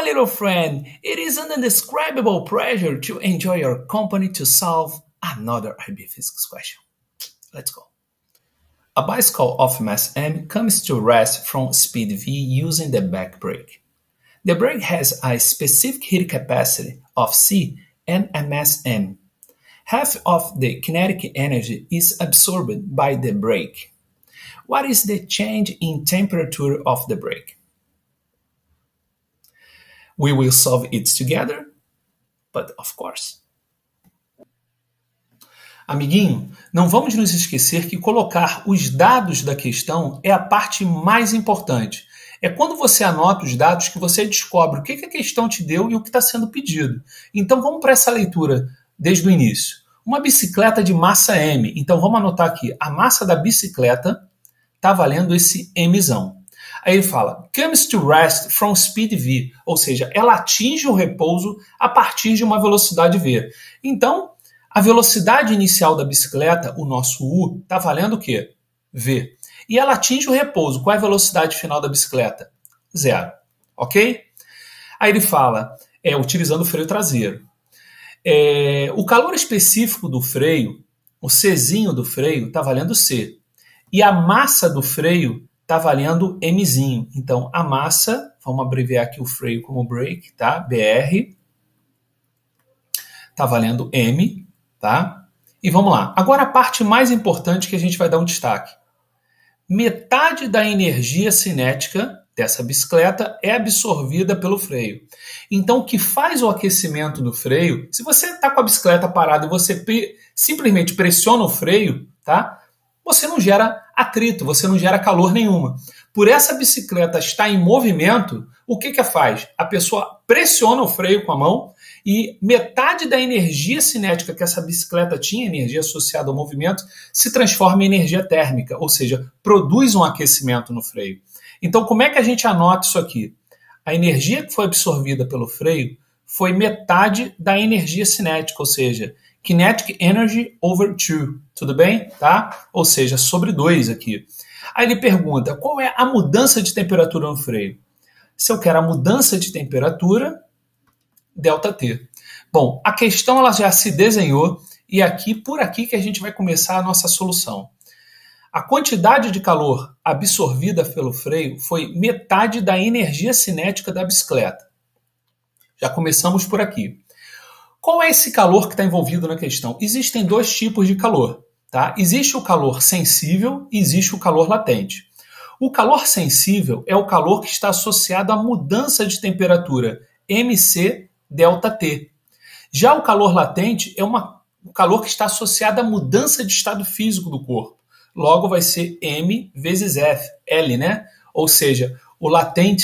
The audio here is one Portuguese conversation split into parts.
little friend, it is an indescribable pleasure to enjoy your company to solve another IB physics question. Let's go. A bicycle of mass m comes to rest from speed v using the back brake. The brake has a specific heat capacity of C and a mass m. Half of the kinetic energy is absorbed by the brake. What is the change in temperature of the brake? We will solve it together, but of course. Amiguinho, não vamos nos esquecer que colocar os dados da questão é a parte mais importante. É quando você anota os dados que você descobre o que a questão te deu e o que está sendo pedido. Então vamos para essa leitura desde o início. Uma bicicleta de massa m. Então vamos anotar aqui. A massa da bicicleta está valendo esse mzão. Aí ele fala, comes to rest from speed v. Ou seja, ela atinge o repouso a partir de uma velocidade v. Então, a velocidade inicial da bicicleta, o nosso U, está valendo o quê? V. E ela atinge o repouso. Qual é a velocidade final da bicicleta? 0. Ok? Aí ele fala, utilizando o freio traseiro. O calor específico do freio, o Czinho do freio, está valendo C. E a massa do freio está valendo Mzinho. Então, a massa, vamos abreviar aqui o freio como brake, tá? BR, está valendo M. Tá? E vamos lá. Agora a parte mais importante que a gente vai dar um destaque. Metade da energia cinética dessa bicicleta é absorvida pelo freio. Então, o que faz o aquecimento do freio, se você está com a bicicleta parada e você simplesmente pressiona o freio, tá? Você não gera atrito, você não gera calor nenhuma. Por essa bicicleta estar em movimento, o que faz? A pessoa pressiona o freio com a mão e metade da energia cinética que essa bicicleta tinha, energia associada ao movimento, se transforma em energia térmica, ou seja, produz um aquecimento no freio. Então, como é que a gente anota isso aqui? A energia que foi absorvida pelo freio foi metade da energia cinética, ou seja, kinetic energy over 2, tudo bem? Tá? Ou seja, sobre 2 aqui. Aí ele pergunta, qual é a mudança de temperatura no freio? Se eu quero a mudança de temperatura, ΔT. Bom, a questão ela já se desenhou e por aqui que a gente vai começar a nossa solução. A quantidade de calor absorvida pelo freio foi metade da energia cinética da bicicleta. Já começamos por aqui. Qual é esse calor que está envolvido na questão? Existem dois tipos de calor. Tá? Existe o calor sensível e existe o calor latente. O calor sensível é o calor que está associado à mudança de temperatura, Mc ΔT. Já o calor latente é o calor que está associado à mudança de estado físico do corpo. Logo vai ser M vezes F, L, né? Ou seja, o latent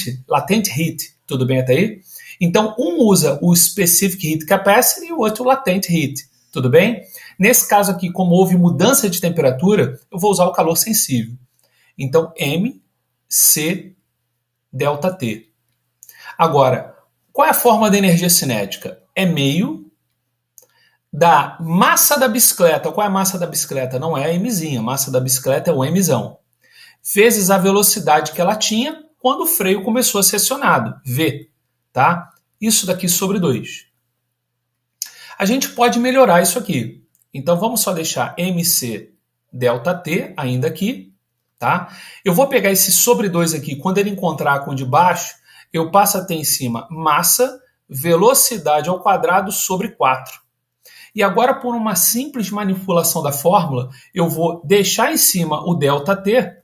heat. Tudo bem até aí? Então, um usa o specific heat capacity e o outro o latent heat. Tudo bem? Nesse caso aqui, como houve mudança de temperatura, eu vou usar o calor sensível. Então, Mc ΔT. Agora, qual é a forma da energia cinética? É meio da massa da bicicleta. Qual é a massa da bicicleta? Não é a Mzinha. A massa da bicicleta é o Mzão. Vezes a velocidade que ela tinha quando o freio começou a ser acionado. V. Tá? Isso daqui sobre 2. A gente pode melhorar isso aqui. Então, vamos só deixar Mc ΔT ainda aqui. Tá? Eu vou pegar esse sobre 2 aqui. Quando ele encontrar com o de baixo, eu passo a ter em cima massa, velocidade ao quadrado sobre 4. E agora, por uma simples manipulação da fórmula, eu vou deixar em cima o ΔT,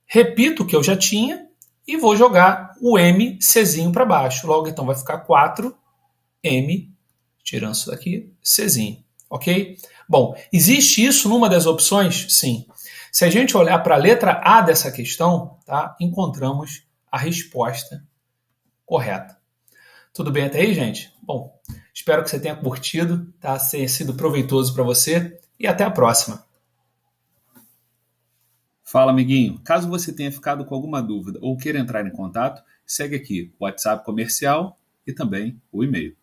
repito o que eu já tinha, e vou jogar o Mczinho para baixo. Logo, então, vai ficar 4M, tirando isso daqui, Czinho. Ok? Bom, existe isso numa das opções? Sim. Se a gente olhar para a letra A dessa questão, tá, encontramos a resposta correta. Tudo bem até aí, gente? Bom, espero que você tenha curtido, tá? Tenha sido proveitoso para você e até a próxima. Fala, amiguinho. Caso você tenha ficado com alguma dúvida ou queira entrar em contato, segue aqui o WhatsApp comercial e também o e-mail.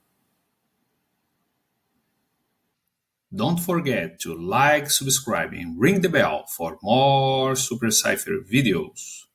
Don't forget to like, subscribe and ring the bell for more Super Cypher videos.